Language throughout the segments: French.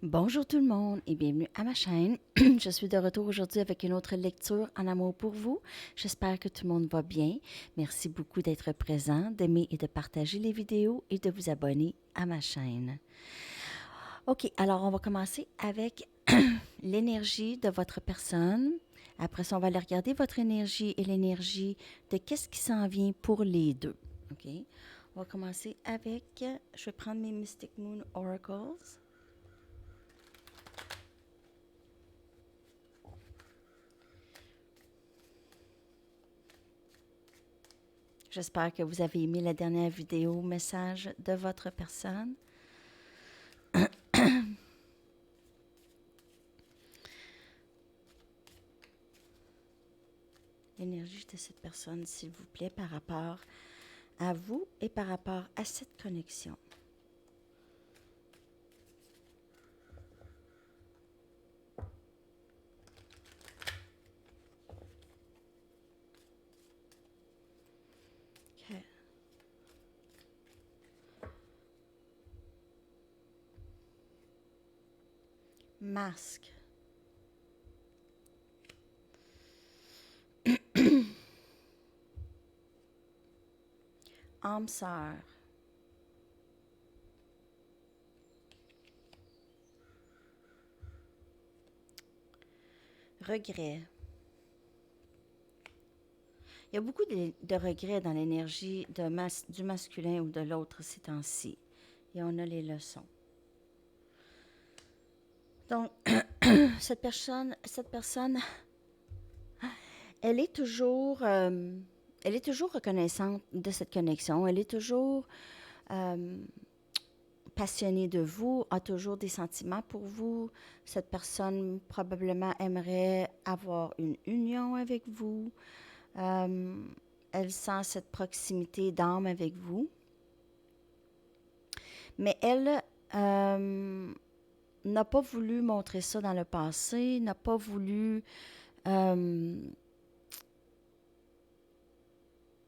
Bonjour tout le monde et bienvenue à ma chaîne. Je suis de retour aujourd'hui avec une autre lecture en amour pour vous. J'espère que tout le monde va bien. Merci beaucoup d'être présent, d'aimer et de partager les vidéos et de vous abonner à ma chaîne. OK, alors on va commencer avec l'énergie de votre personne. Après ça, on va aller regarder votre énergie et l'énergie de qu'est-ce qui s'en vient pour les deux. OK, on va commencer avec, je vais prendre mes Mystic Moon Oracles. J'espère que vous avez aimé la dernière vidéo message de votre personne. L'énergie de cette personne, s'il vous plaît, par rapport à vous et par rapport à cette connexion. Okay. Masque. Âme sœur. Regret. Il y a beaucoup de regrets dans l'énergie du masculin ou de l'autre ces temps-ci. Et on a les leçons. Donc, cette personne, elle est toujours reconnaissante de cette connexion. Elle est toujours passionnée de vous, a toujours des sentiments pour vous. Cette personne probablement aimerait avoir une union avec vous. Elle sent cette proximité d'âme avec vous. Mais elle n'a pas voulu montrer ça dans le passé, n'a pas voulu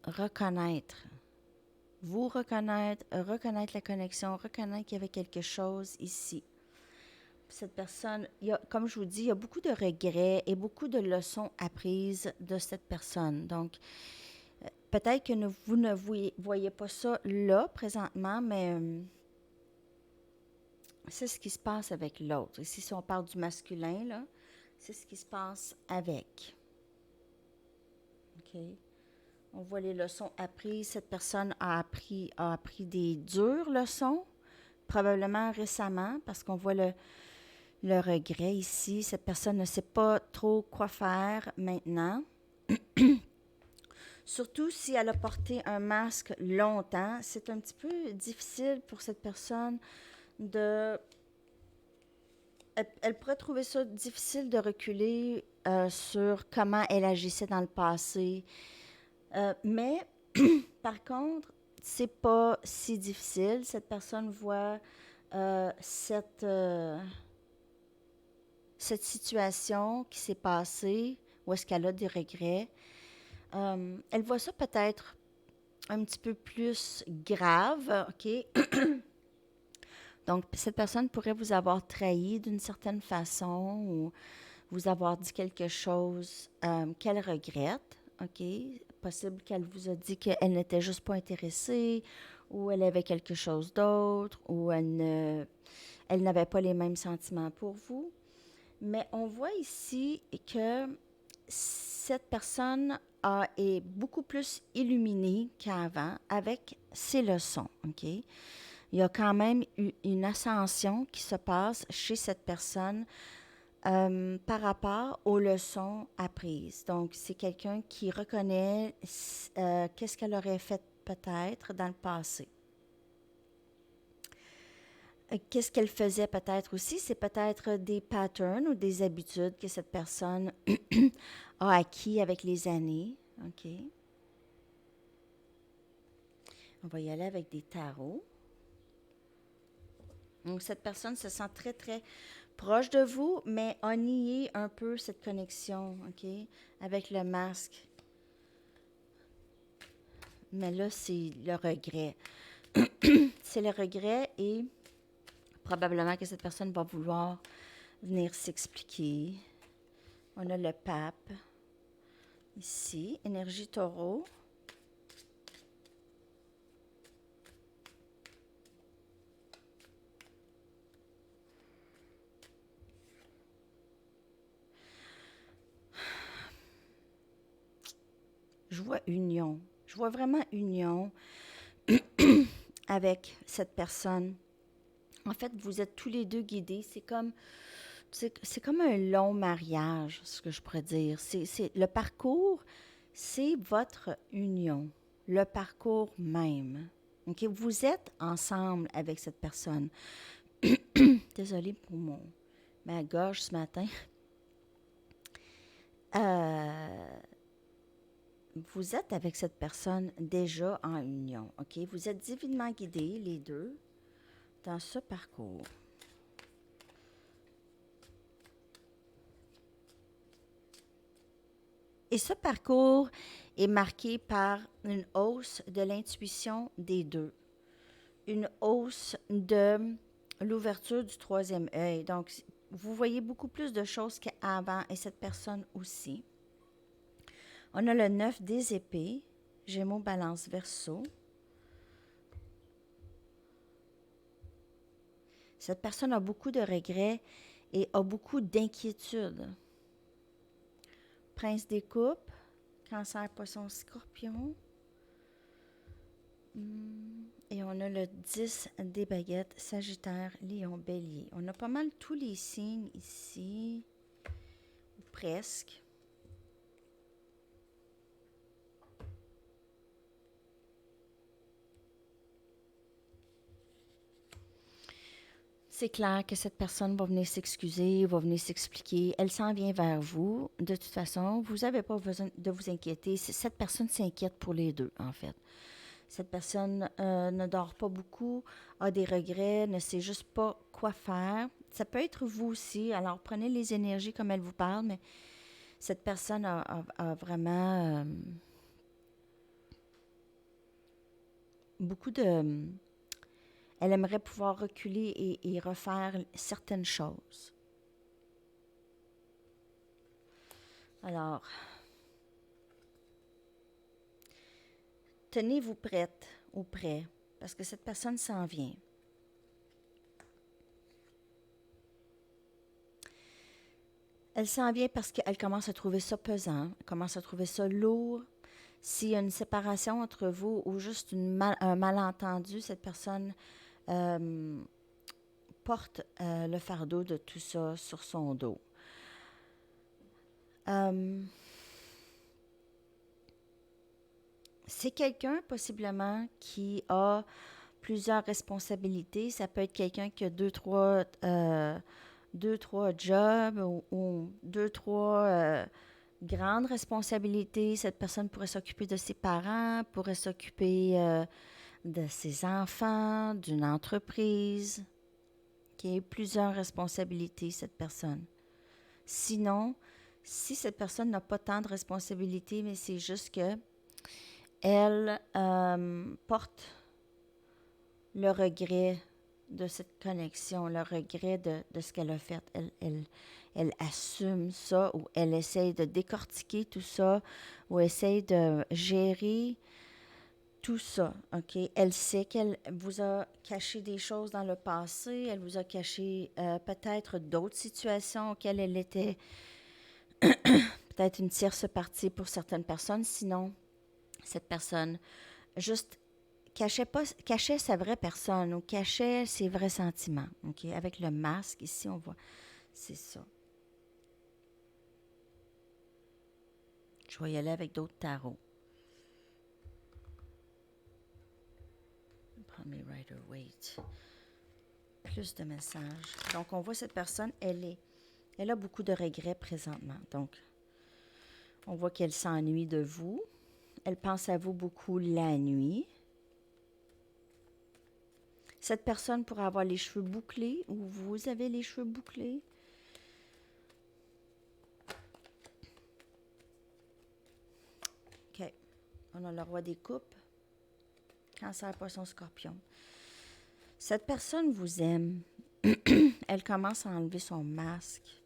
reconnaître reconnaître la connexion, reconnaître qu'il y avait quelque chose ici. Cette personne, comme je vous dis, il y a beaucoup de regrets et beaucoup de leçons apprises de cette personne. Donc, peut-être que vous ne voyez pas ça là, présentement, mais c'est ce qui se passe avec l'autre. Ici, si on parle du masculin, là, c'est ce qui se passe avec. OK? On voit les leçons apprises. Cette personne a appris des dures leçons, probablement récemment, parce qu'on voit le regret ici. Cette personne ne sait pas trop quoi faire maintenant. Surtout si elle a porté un masque longtemps, c'est un petit peu difficile pour cette personne de... Elle pourrait trouver ça difficile de reculer sur comment elle agissait dans le passé. Mais, par contre, c'est pas si difficile. Cette personne voit cette situation qui s'est passée, où est-ce qu'elle a des regrets. Elle voit ça peut-être un petit peu plus grave, OK? Donc, cette personne pourrait vous avoir trahi d'une certaine façon ou vous avoir dit quelque chose qu'elle regrette, OK? Possible qu'elle vous a dit qu'elle n'était juste pas intéressée ou elle avait quelque chose d'autre ou elle n'avait pas les mêmes sentiments pour vous. Mais on voit ici que cette personne est beaucoup plus illuminée qu'avant avec ses leçons, OK? Il y a quand même une ascension qui se passe chez cette personne par rapport aux leçons apprises. Donc, c'est quelqu'un qui reconnaît qu'est-ce qu'elle aurait fait peut-être dans le passé. Qu'est-ce qu'elle faisait peut-être aussi? C'est peut-être des patterns ou des habitudes que cette personne a acquis avec les années. OK. On va y aller avec des tarots. Donc, cette personne se sent très, très proche de vous, mais a nié un peu cette connexion, OK, avec le masque. Mais là, c'est le regret. C'est le regret et Probablement que cette personne va vouloir venir s'expliquer. On a le pape ici, énergie taureau. Je vois union. Je vois vraiment union avec cette personne. En fait, vous êtes tous les deux guidés. C'est comme un long mariage, ce que je pourrais dire. Le parcours, c'est votre union, le parcours même. OK? Vous êtes ensemble avec cette personne. Désolée pour ma gorge ce matin. Vous êtes avec cette personne déjà en union. OK? Vous êtes divinement guidés, les deux, dans ce parcours. Et ce parcours est marqué par une hausse de l'intuition des deux, une hausse de l'ouverture du troisième œil. Donc, vous voyez beaucoup plus de choses qu'avant et cette personne aussi. On a le 9 des épées, Gémeaux, Balance, Verseau. Cette personne a beaucoup de regrets et a beaucoup d'inquiétudes. Prince des coupes, Cancer, Poisson, Scorpion. Et on a le 10 des baguettes, Sagittaire, Lion, Bélier. On a pas mal tous les signes ici, ou presque. C'est clair que cette personne va venir s'excuser, va venir s'expliquer. Elle s'en vient vers vous. De toute façon, vous n'avez pas besoin de vous inquiéter. Cette personne s'inquiète pour les deux, en fait. Cette personne ne dort pas beaucoup, a des regrets, ne sait juste pas quoi faire. Ça peut être vous aussi. Alors, prenez les énergies comme elle vous parle, mais cette personne a vraiment beaucoup de... Elle aimerait pouvoir reculer et refaire certaines choses. Alors, tenez-vous prête ou prêt, parce que cette personne s'en vient. Elle s'en vient parce qu'elle commence à trouver ça pesant, elle commence à trouver ça lourd. S'il y a une séparation entre vous ou juste un malentendu, cette personne porte le fardeau de tout ça sur son dos. C'est quelqu'un possiblement qui a plusieurs responsabilités. Ça peut être quelqu'un qui a deux, trois jobs ou deux, trois grandes responsabilités. Cette personne pourrait s'occuper de ses parents, pourrait s'occuper de ses enfants, d'une entreprise, qui a plusieurs responsabilités, cette personne. Sinon, si cette personne n'a pas tant de responsabilités, mais c'est juste que elle porte le regret de cette connexion, le regret de ce qu'elle a fait. Elle assume ça ou elle essaye de décortiquer tout ça ou essaye de gérer tout ça, OK? Elle sait qu'elle vous a caché des choses dans le passé, elle vous a caché peut-être d'autres situations auxquelles elle était peut-être une tierce partie pour certaines personnes. Sinon, cette personne juste cachait sa vraie personne ou cachait ses vrais sentiments. OK? Avec le masque, ici, on voit, c'est ça. Je vais y aller avec d'autres tarots. Premier Rider-Waite. Plus de messages. Donc, on voit cette personne, elle a beaucoup de regrets présentement. Donc, on voit qu'elle s'ennuie de vous. Elle pense à vous beaucoup la nuit. Cette personne pourrait avoir les cheveux bouclés ou vous avez les cheveux bouclés. OK. On a le roi des coupes. Cancer, Poisson, Scorpion. Cette personne vous aime. Elle commence à enlever son masque.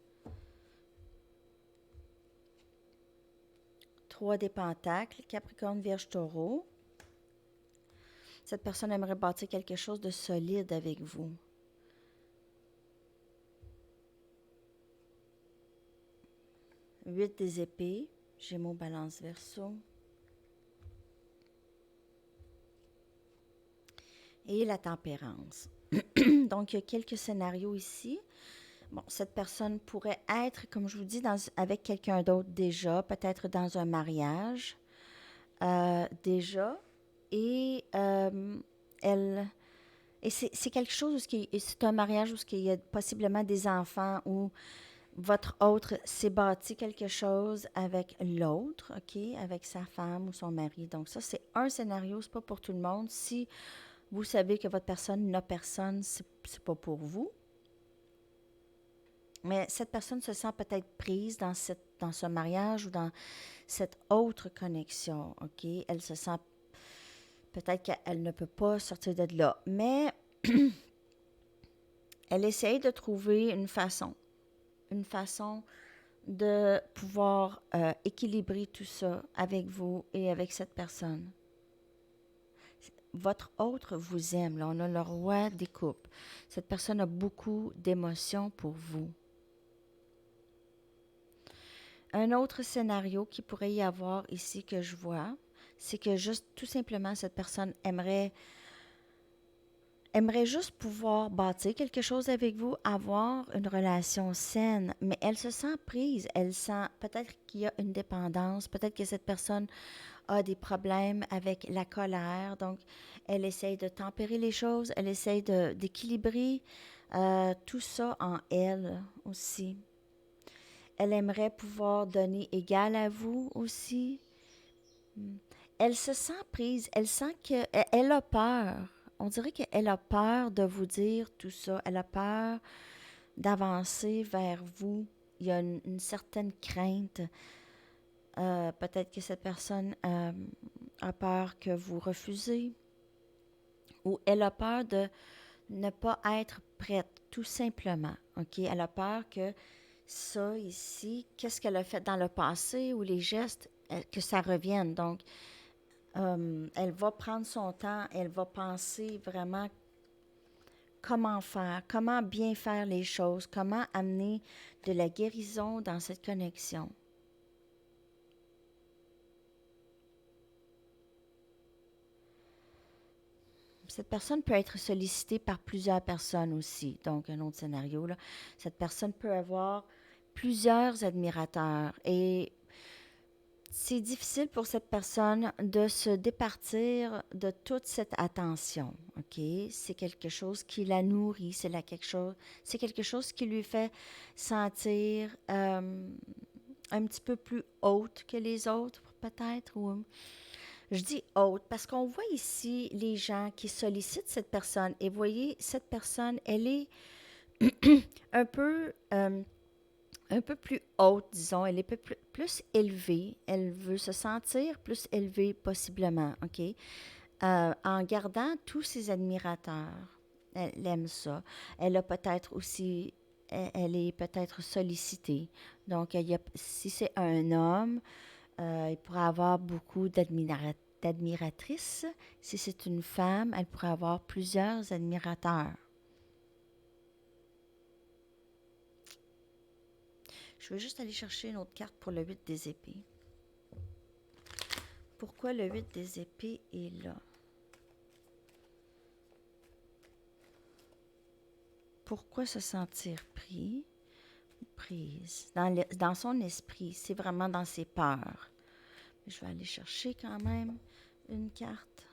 3 des pentacles, Capricorne, Vierge, Taureau. Cette personne aimerait bâtir quelque chose de solide avec vous. 8 des épées, Gémeaux, Balance, Verseau. Et la tempérance. Donc, il y a quelques scénarios ici. Bon, cette personne pourrait être, comme je vous dis, avec quelqu'un d'autre déjà, peut-être dans un mariage déjà. Et c'est quelque chose c'est un mariage où il y a possiblement des enfants, où votre autre s'est bâti quelque chose avec l'autre, OK, avec sa femme ou son mari. Donc ça, c'est un scénario, c'est pas pour tout le monde. Si vous savez que votre personne n'a personne, c'est pas pour vous. Mais cette personne se sent peut-être prise dans ce mariage ou dans cette autre connexion, OK? Elle se sent peut-être qu'elle ne peut pas sortir de là. Mais elle essaye de trouver une façon de pouvoir équilibrer tout ça avec vous et avec cette personne. Votre autre vous aime. Là, on a le roi des coupes. Cette personne a beaucoup d'émotions pour vous. Un autre scénario qui pourrait y avoir ici que je vois, c'est que juste tout simplement cette personne aimerait juste pouvoir bâtir quelque chose avec vous, avoir une relation saine, mais elle se sent prise, elle sent peut-être qu'il y a une dépendance, peut-être que cette personne a des problèmes avec la colère, donc elle essaye de tempérer les choses, elle essaye d'équilibrer tout ça en elle aussi. Elle aimerait pouvoir donner égal à vous aussi. Elle se sent prise, elle sent qu'elle a peur. On dirait qu'elle a peur de vous dire tout ça. Elle a peur d'avancer vers vous. Il y a une certaine crainte. Peut-être que cette personne a peur que vous refusez. Ou elle a peur de ne pas être prête, tout simplement. OK? Elle a peur que ça ici, qu'est-ce qu'elle a fait dans le passé ou les gestes, que ça revienne. Donc, elle va prendre son temps, elle va penser vraiment comment faire, comment bien faire les choses, comment amener de la guérison dans cette connexion. Cette personne peut être sollicitée par plusieurs personnes aussi. Donc, un autre scénario, là, cette personne peut avoir plusieurs admirateurs et c'est difficile pour cette personne de se départir de toute cette attention, OK? C'est quelque chose qui la nourrit, c'est quelque chose qui lui fait sentir un petit peu plus haute que les autres, peut-être, ou je dis haute parce qu'on voit ici les gens qui sollicitent cette personne. Et voyez, cette personne, elle est un peu, un peu plus haute, disons. Elle est plus élevée. Elle veut se sentir plus élevée possiblement, OK? En gardant tous ses admirateurs. Elle aime ça. Elle a peut-être aussi, elle est peut-être sollicitée. Donc, si c'est un homme, il pourrait avoir beaucoup d'admiratrices. Si c'est une femme, elle pourrait avoir plusieurs admirateurs. Je vais juste aller chercher une autre carte pour le 8 des épées. Pourquoi le 8 des épées est là? Pourquoi se sentir pris ou prise? Dans son esprit, c'est vraiment dans ses peurs. Je vais aller chercher quand même une carte.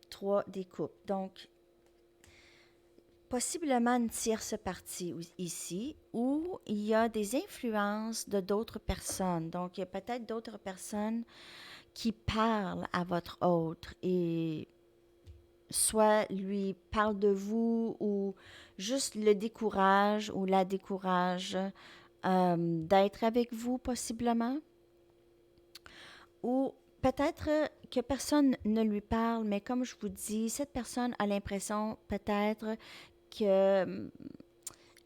3 des coupes. Donc, possiblement une tierce partie ici où il y a des influences de d'autres personnes. Donc, il y a peut-être d'autres personnes qui parlent à votre autre et soit lui parlent de vous ou juste le décourage ou la décourage d'être avec vous possiblement. Ou peut-être que personne ne lui parle, mais comme je vous dis, cette personne a l'impression peut-être que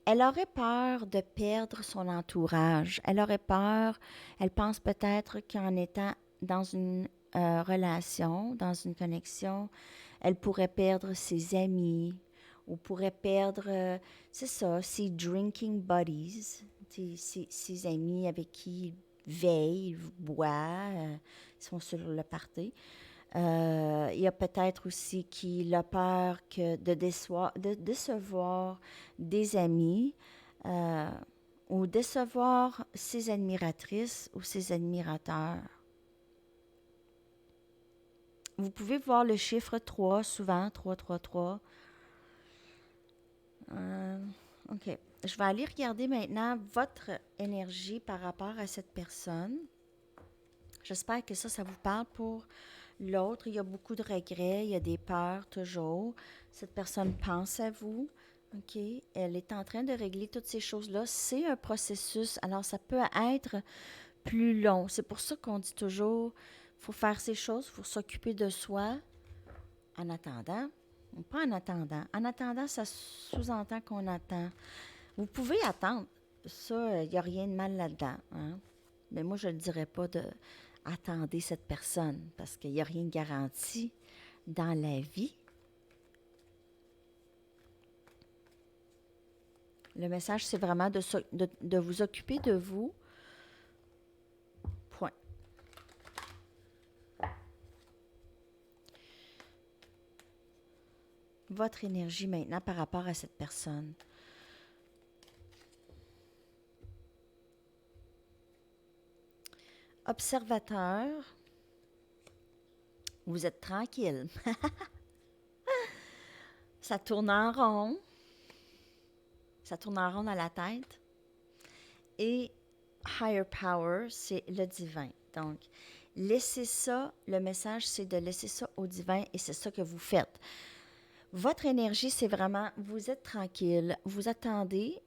elle aurait peur de perdre son entourage. Elle aurait peur, elle pense peut-être qu'en étant dans une relation, dans une connexion, elle pourrait perdre ses amis ou pourrait perdre, c'est ça, ses drinking buddies, ses amis avec qui il veille, il boit, ils sont sur le party. Il y a peut-être aussi qu'il a peur de décevoir des amis euh, ou décevoir ses admiratrices ou ses admirateurs. Vous pouvez voir le chiffre 3 souvent, 333. OK. Je vais aller regarder maintenant votre énergie par rapport à cette personne. J'espère que ça vous parle pour l'autre. Il y a beaucoup de regrets, il y a des peurs toujours. Cette personne pense à vous. OK? Elle est en train de régler toutes ces choses-là. C'est un processus. Alors, ça peut être plus long. C'est pour ça qu'on dit toujours, il faut faire ces choses, il faut s'occuper de soi en attendant. Ou pas en attendant. En attendant, ça sous-entend qu'on attend. Vous pouvez attendre. Ça, il n'y a rien de mal là-dedans. Hein? Mais moi, je ne dirais pas de attendez cette personne parce qu'il n'y a rien de garanti dans la vie. Le message, c'est vraiment de vous occuper de vous. Point. Votre énergie maintenant par rapport à cette personne. Observateur, vous êtes tranquille. Ça tourne en rond. Ça tourne en rond dans la tête. Et Higher Power, c'est le divin. Donc, laissez ça, le message, c'est de laisser ça au divin et c'est ça que vous faites. Votre énergie, c'est vraiment, vous êtes tranquille, vous attendez.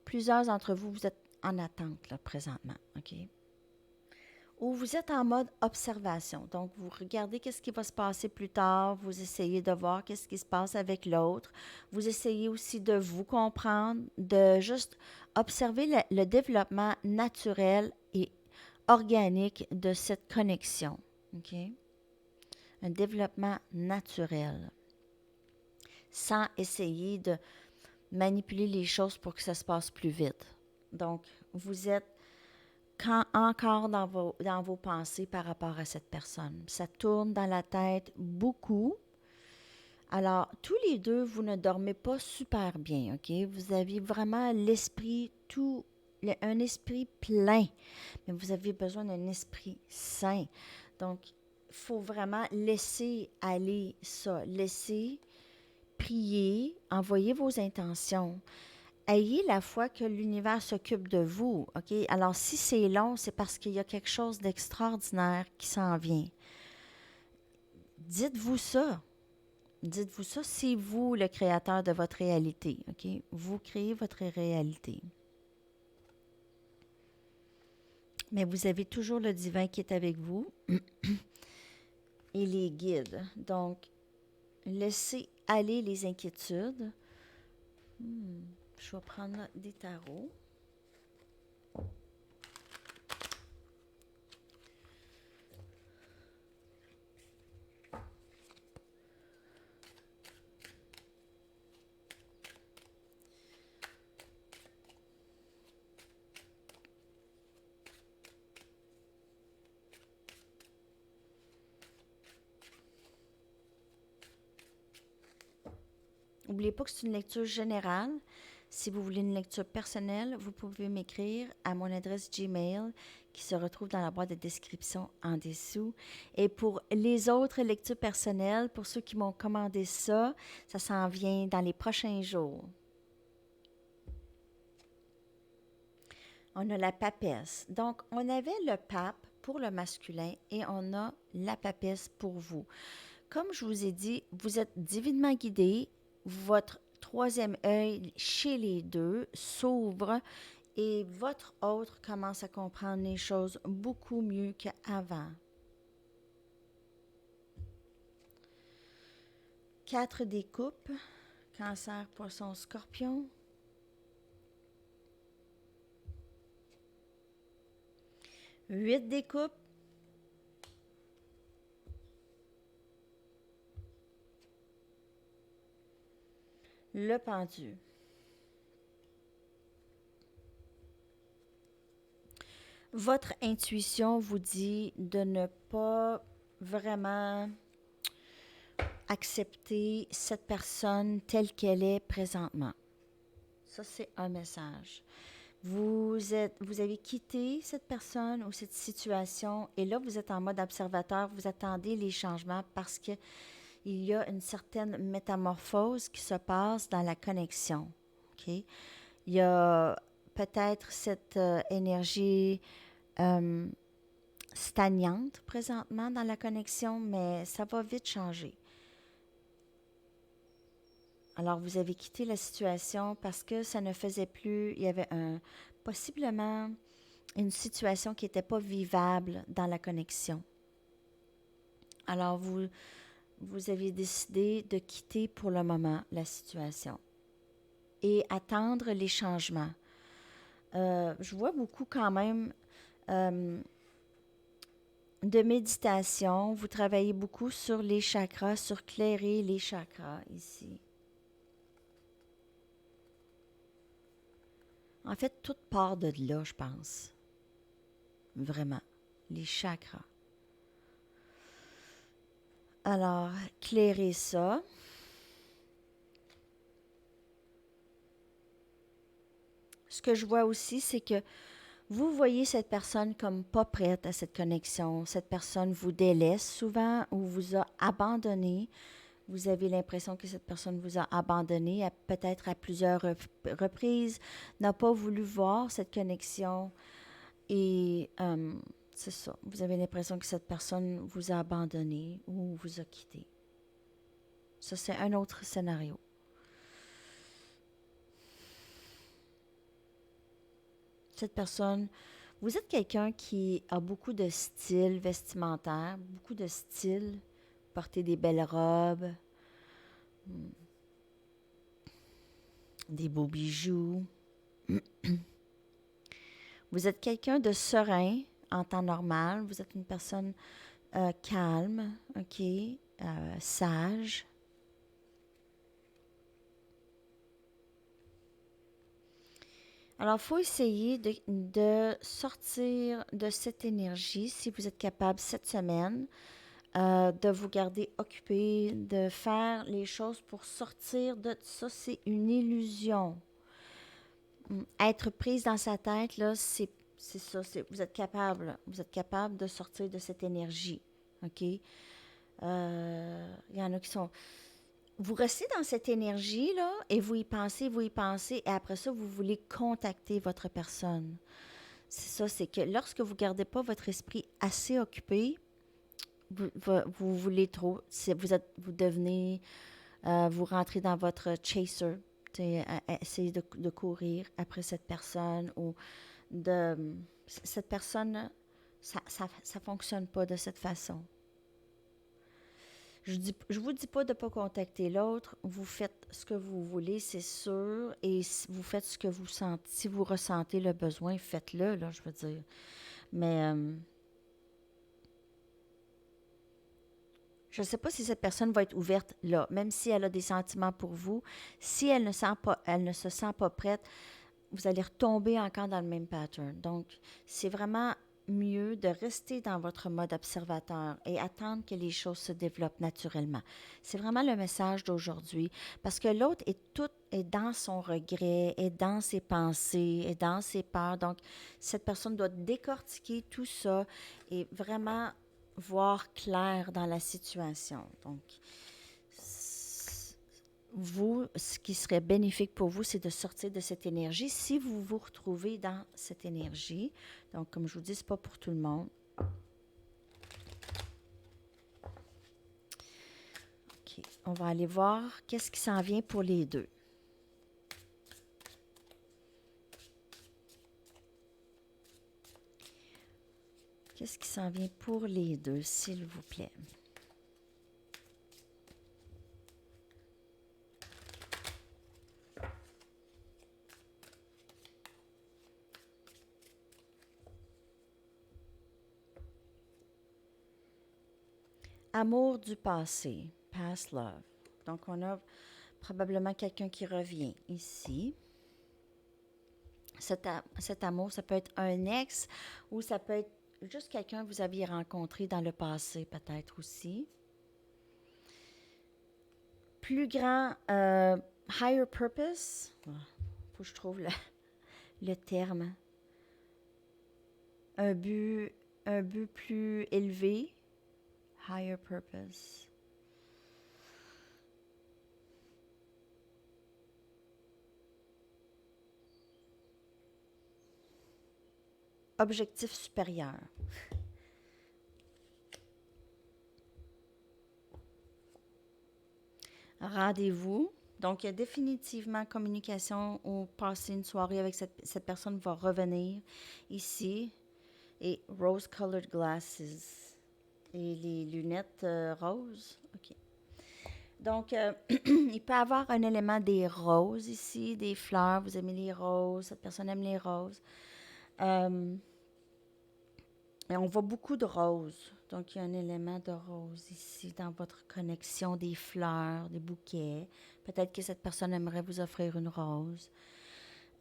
Plusieurs d'entre vous, vous êtes en attente là, présentement, OK? Ou vous êtes en mode observation. Donc, vous regardez qu'est-ce qui va se passer plus tard, vous essayez de voir qu'est-ce qui se passe avec l'autre. Vous essayez aussi de vous comprendre, de juste observer le développement naturel et organique de cette connexion. OK? Un développement naturel. Sans essayer de manipuler les choses pour que ça se passe plus vite. Donc, vous êtes encore dans vos pensées par rapport à cette personne. Ça tourne dans la tête beaucoup. Alors, tous les deux, vous ne dormez pas super bien, OK? Vous avez vraiment l'esprit un esprit plein, mais vous avez besoin d'un esprit sain. Donc, il faut vraiment laisser aller ça, laisser prier, envoyer vos intentions. Ayez la foi que l'univers s'occupe de vous, OK? Alors, si c'est long, c'est parce qu'il y a quelque chose d'extraordinaire qui s'en vient. Dites-vous ça. Dites-vous ça, c'est vous le créateur de votre réalité, OK? Vous créez votre réalité. Mais vous avez toujours le divin qui est avec vous et les guides. Donc, laissez aller les inquiétudes. Je vais prendre des tarots. N'oubliez pas que c'est une lecture générale. Si vous voulez une lecture personnelle, vous pouvez m'écrire à mon adresse Gmail qui se retrouve dans la boîte de description en dessous. Et pour les autres lectures personnelles, pour ceux qui m'ont commandé ça, ça s'en vient dans les prochains jours. On a la papesse. Donc, on avait le pape pour le masculin et on a la papesse pour vous. Comme je vous ai dit, vous êtes divinement guidé. Votre troisième œil chez les deux s'ouvre et votre autre commence à comprendre les choses beaucoup mieux qu'avant. 4 des coupes. Cancer, Poisson, Scorpion. 8 des coupes. Le Pendu. Votre intuition vous dit de ne pas vraiment accepter cette personne telle qu'elle est présentement. Ça, c'est un message. Vous avez quitté cette personne ou cette situation et là, vous êtes en mode observateur, vous attendez les changements parce qu'il y a une certaine métamorphose qui se passe dans la connexion. Okay? Il y a peut-être cette énergie stagnante présentement dans la connexion, mais ça va vite changer. Alors, vous avez quitté la situation parce que ça ne faisait plus, il y avait possiblement une situation qui n'était pas vivable dans la connexion. Alors, vous avez décidé de quitter pour le moment la situation et attendre les changements. Je vois beaucoup quand même de méditation. Vous travaillez beaucoup sur les chakras, sur clairer les chakras ici. En fait, tout part de là, je pense. Vraiment. Les chakras. Alors, clairer ça. Ce que je vois aussi, c'est que vous voyez cette personne comme pas prête à cette connexion. Cette personne vous délaisse souvent ou vous a abandonné. Vous avez l'impression que cette personne vous a abandonné, peut-être à plusieurs reprises, n'a pas voulu voir cette connexion. Et c'est ça, vous avez l'impression que cette personne vous a abandonné ou vous a quitté. Ça, c'est un autre scénario. Cette personne, vous êtes quelqu'un qui a beaucoup de style vestimentaire, beaucoup de style, porter des belles robes, des beaux bijoux. Vous êtes quelqu'un de serein en temps normal. Vous êtes une personne calme, ok, sage. Alors, il faut essayer de sortir de cette énergie, si vous êtes capable cette semaine, de vous garder occupé, de faire les choses pour sortir de ça. C'est une illusion. Être prise dans sa tête, là, c'est ça. Vous êtes capable de sortir de cette énergie. OK? Il y en a qui sont... Vous restez dans cette énergie-là et vous y pensez, et après ça, vous voulez contacter votre personne. C'est ça, c'est que lorsque vous ne gardez pas votre esprit assez occupé, vous voulez trop. Vous devenez, vous rentrez dans votre chaser, essayer de courir après cette personne ou cette personne, ça ne fonctionne pas de cette façon. Je vous dis pas de ne pas contacter l'autre. Vous faites ce que vous voulez, c'est sûr, et vous faites ce que vous sentez. Si vous ressentez le besoin, faites-le, là, je veux dire. Mais je ne sais pas si cette personne va être ouverte là, même si elle a des sentiments pour vous. Si elle ne se sent pas prête, vous allez retomber encore dans le même pattern. Donc, c'est vraiment mieux de rester dans votre mode observateur et attendre que les choses se développent naturellement. C'est vraiment le message d'aujourd'hui, parce que l'autre est dans son regret, est dans ses pensées, est dans ses peurs. Donc, cette personne doit décortiquer tout ça et vraiment voir clair dans la situation. Donc, vous, ce qui serait bénéfique pour vous, c'est de sortir de cette énergie. Si vous vous retrouvez dans cette énergie, donc comme je vous dis, ce n'est pas pour tout le monde. OK, on va aller voir qu'est-ce qui s'en vient pour les deux. Qu'est-ce qui s'en vient pour les deux, s'il vous plaît? Amour du passé, past love. Donc, on a probablement quelqu'un qui revient ici. Cet amour, ça peut être un ex ou ça peut être juste quelqu'un que vous aviez rencontré dans le passé, peut-être aussi. Plus grand, higher purpose. Faut que je trouve le terme. Un but, un but plus élevé. Higher purpose. Objectif supérieur. Rendez-vous. Donc, il y a définitivement communication ou passer une soirée avec cette personne va revenir ici. Et rose-colored glasses. Et les lunettes roses. OK. Donc, il peut y avoir un élément des roses ici, des fleurs. Vous aimez les roses, cette personne aime les roses. Et on voit beaucoup de roses. Donc, il y a un élément de rose ici dans votre connexion, des fleurs, des bouquets. Peut-être que cette personne aimerait vous offrir une rose.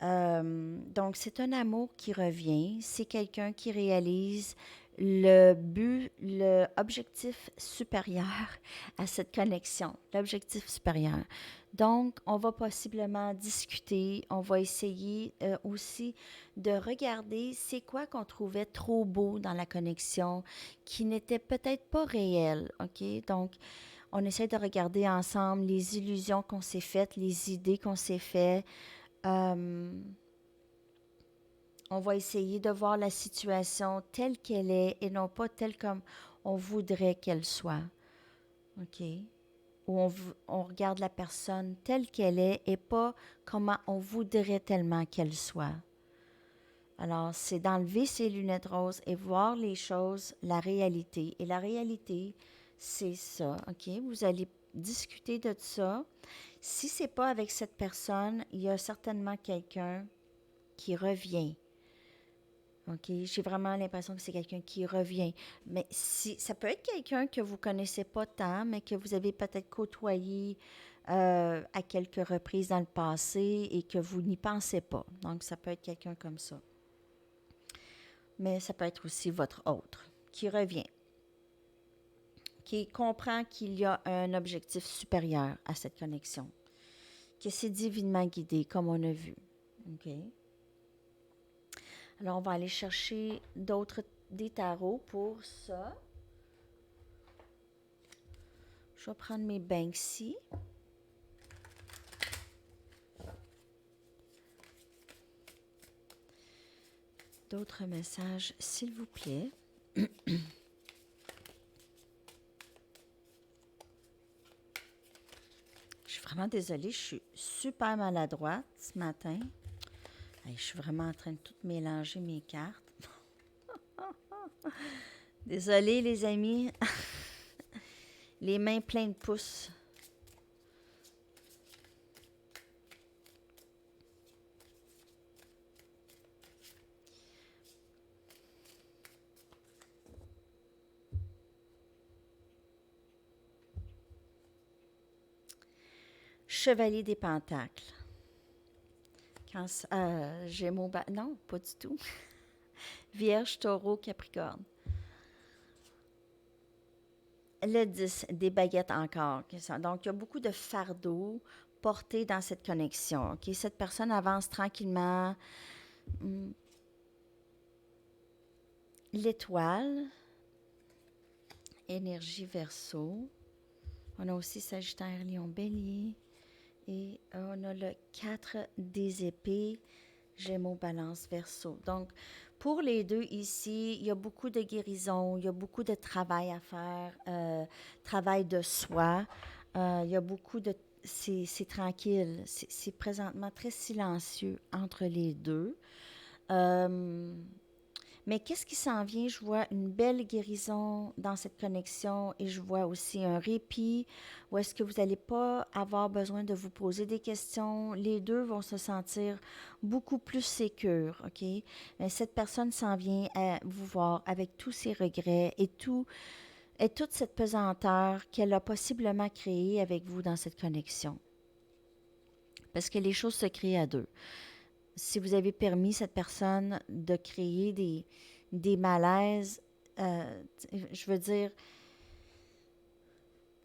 Donc, c'est un amour qui revient. C'est quelqu'un qui réalise le but, l'objectif supérieur à cette connexion, l'objectif supérieur. Donc, on va possiblement discuter, on va essayer aussi de regarder c'est quoi qu'on trouvait trop beau dans la connexion, qui n'était peut-être pas réel, OK? Donc, on essaie de regarder ensemble les illusions qu'on s'est faites, les idées qu'on s'est faites. On va essayer de voir la situation telle qu'elle est et non pas telle comme on voudrait qu'elle soit. OK? Ou on regarde la personne telle qu'elle est et pas comment on voudrait tellement qu'elle soit. Alors, c'est d'enlever ces lunettes roses et voir les choses, la réalité. Et la réalité, c'est ça. OK? Vous allez discuter de ça. Si c'est pas avec cette personne, il y a certainement quelqu'un qui revient. OK, j'ai vraiment l'impression que c'est quelqu'un qui revient. Mais si ça peut être quelqu'un que vous connaissez pas tant, mais que vous avez peut-être côtoyé à quelques reprises dans le passé et que vous n'y pensez pas. Donc, ça peut être quelqu'un comme ça. Mais ça peut être aussi votre autre qui revient, qui comprend qu'il y a un objectif supérieur à cette connexion, que c'est divinement guidé, comme on a vu. OK? Alors, on va aller chercher des tarots pour ça. Je vais prendre mes Banksy. D'autres messages, s'il vous plaît. Je suis vraiment désolée, je suis super maladroite ce matin. Je suis vraiment en train de tout mélanger mes cartes. Désolée les amis. Les mains pleines de pouces. Chevalier des Pentacles. Gémeaux, non, pas du tout. Vierge, Taureau, Capricorne. Le 10, des baguettes encore. Donc, il y a beaucoup de fardeaux portés dans cette connexion. Okay? Cette personne avance tranquillement. L'étoile, énergie Verseau. On a aussi Sagittaire, Lion, Bélier. Et on a le 4 des épées, Gémeaux, Balance, Verseau. Donc, pour les deux ici, il y a beaucoup de guérison, il y a beaucoup de travail à faire, travail de soi. Il y a beaucoup de... C'est tranquille. C'est présentement très silencieux entre les deux. Mais qu'est-ce qui s'en vient? Je vois une belle guérison dans cette connexion et je vois aussi un répit où est-ce que vous n'allez pas avoir besoin de vous poser des questions. Les deux vont se sentir beaucoup plus sécures, OK? Mais cette personne s'en vient à vous voir avec tous ses regrets et tout et toute cette pesanteur qu'elle a possiblement créée avec vous dans cette connexion. Parce que les choses se créent à deux. Si vous avez permis cette personne de créer des malaises, je veux dire,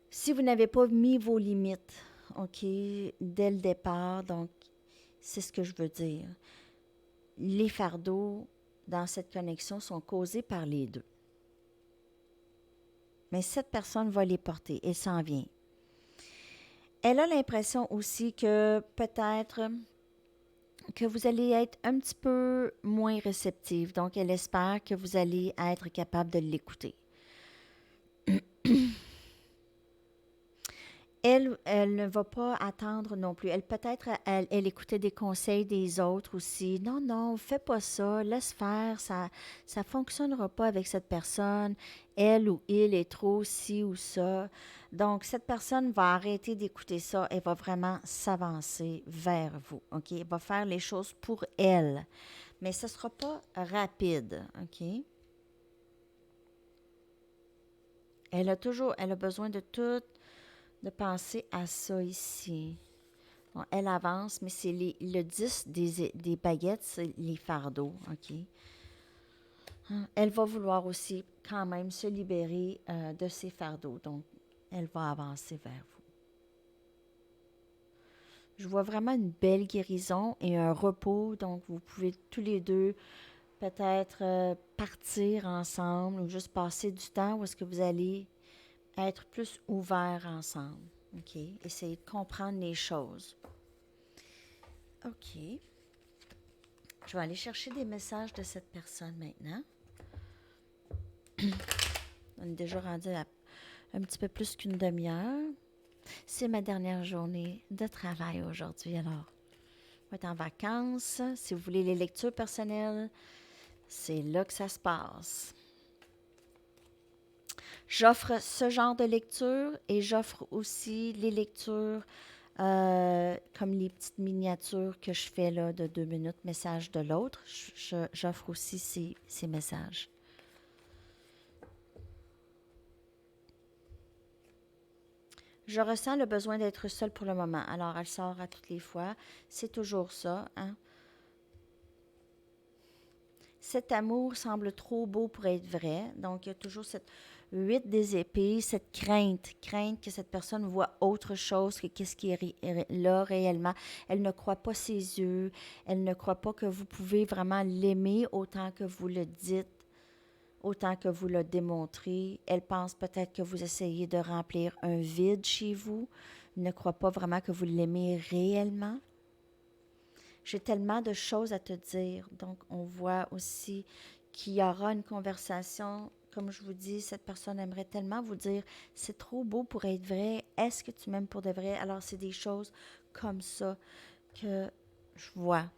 si vous n'avez pas mis vos limites, OK, dès le départ, donc c'est ce que je veux dire. Les fardeaux dans cette connexion sont causés par les deux. Mais cette personne va les porter et s'en vient. Elle a l'impression aussi que peut-être que vous allez être un petit peu moins réceptive. Donc, elle espère que vous allez être capable de l'écouter. Elle ne va pas attendre non plus. Elle écoutait des conseils des autres aussi. Non, non, fais pas ça, laisse faire, ça fonctionnera pas avec cette personne. Elle ou il est trop ci ou ça. Donc, cette personne va arrêter d'écouter ça et va vraiment s'avancer vers vous, OK? Elle va faire les choses pour elle. Mais ce ne sera pas rapide, OK? Elle a besoin de penser à ça ici. Bon, elle avance, mais c'est le 10 des baguettes, c'est les fardeaux, OK? Elle va vouloir aussi quand même se libérer de ses fardeaux, donc elle va avancer vers vous. Je vois vraiment une belle guérison et un repos, donc vous pouvez tous les deux peut-être partir ensemble ou juste passer du temps où est-ce que vous allez être plus ouverts ensemble, OK? Essayez de comprendre les choses. OK. Je vais aller chercher des messages de cette personne maintenant. On est déjà rendu à un petit peu plus qu'une demi-heure. C'est ma dernière journée de travail aujourd'hui, alors je vais être en vacances. Si vous voulez les lectures personnelles, c'est là que ça se passe. J'offre ce genre de lecture et j'offre aussi les lectures comme les petites miniatures que je fais là de 2 minutes, message de l'autre. J'offre aussi ces messages. Je ressens le besoin d'être seule pour le moment. Alors, elle sort à toutes les fois. C'est toujours ça, hein? Cet amour semble trop beau pour être vrai. Donc, il y a toujours cette 8 des épées, cette crainte que cette personne voit autre chose que qu'est-ce qui est là réellement. Elle ne croit pas ses yeux. Elle ne croit pas que vous pouvez vraiment l'aimer autant que vous le dites, autant que vous le démontrez. Elle pense peut-être que vous essayez de remplir un vide chez vous. Elle ne croit pas vraiment que vous l'aimez réellement. J'ai tellement de choses à te dire. Donc, on voit aussi qu'il y aura une conversation. Comme je vous dis, cette personne aimerait tellement vous dire, c'est trop beau pour être vrai. Est-ce que tu m'aimes pour de vrai? Alors, c'est des choses comme ça que je vois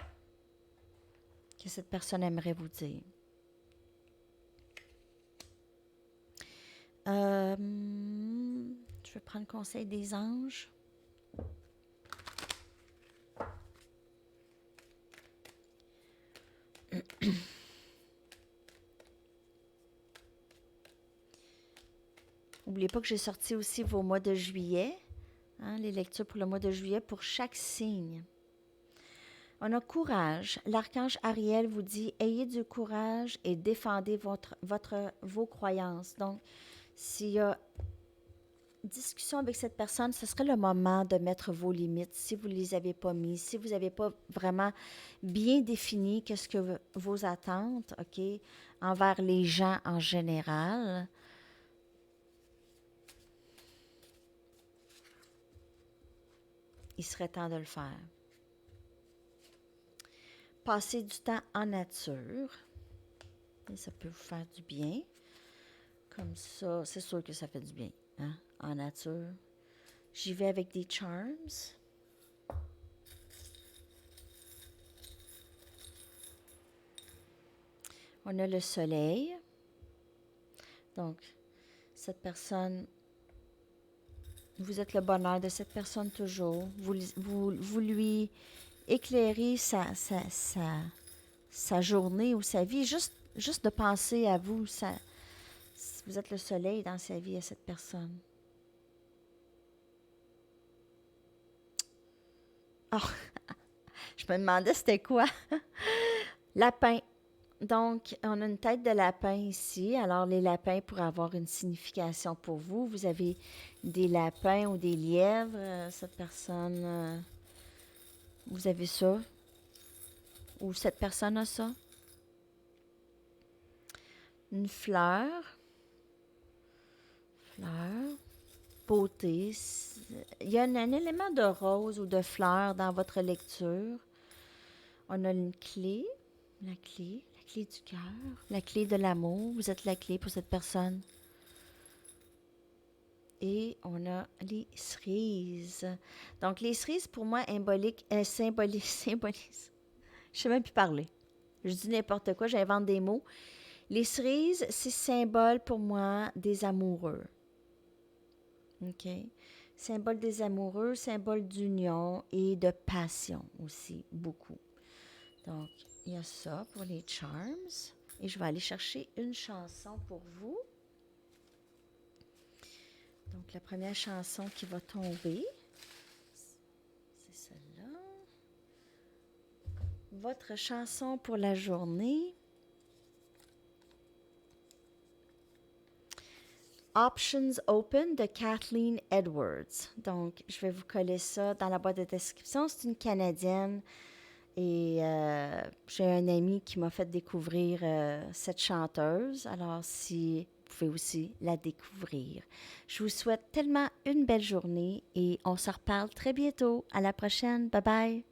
que cette personne aimerait vous dire. Je vais prendre conseil des anges. N'oubliez pas que j'ai sorti aussi vos mois de juillet, hein, les lectures pour le mois de juillet pour chaque signe. On a courage. L'archange Ariel vous dit, ayez du courage et défendez vos croyances. Donc, s'il y a discussion avec cette personne, ce serait le moment de mettre vos limites si vous ne les avez pas mises, si vous n'avez pas vraiment bien défini qu'est-ce que vos attentes, OK, envers les gens en général. Il serait temps de le faire. Passer du temps en nature, et ça peut vous faire du bien. Comme ça, c'est sûr que ça fait du bien, hein, en nature. J'y vais avec des charms. On a le soleil. Donc, cette personne, vous êtes le bonheur de cette personne toujours. Vous lui éclairez sa journée ou sa vie. Juste de penser à vous, Vous êtes le soleil dans sa vie à cette personne. Oh, je me demandais c'était quoi. Lapin. Donc, on a une tête de lapin ici. Alors, les lapins pourraient avoir une signification pour vous. Vous avez des lapins ou des lièvres. Cette personne, vous avez ça. Ou cette personne a ça. Une fleur. Fleur. Beauté. Il y a un élément de rose ou de fleur dans votre lecture. On a une clé. La clé. La clé du cœur. La clé de l'amour. Vous êtes la clé pour cette personne. Et on a les cerises. Donc, les cerises, pour moi, symbolisent. Je sais même plus parler. Je dis n'importe quoi, j'invente des mots. Les cerises, c'est symbole pour moi des amoureux. OK? Symbole des amoureux, symbole d'union et de passion aussi, beaucoup. Donc, il y a ça pour les charms. Et je vais aller chercher une chanson pour vous. Donc, la première chanson qui va tomber, c'est celle-là. Votre chanson pour la journée. Options Open de Kathleen Edwards. Donc, je vais vous coller ça dans la boîte de description. C'est une Canadienne et j'ai un ami qui m'a fait découvrir cette chanteuse. Alors, si vous pouvez aussi la découvrir. Je vous souhaite tellement une belle journée et on se reparle très bientôt. À la prochaine. Bye bye.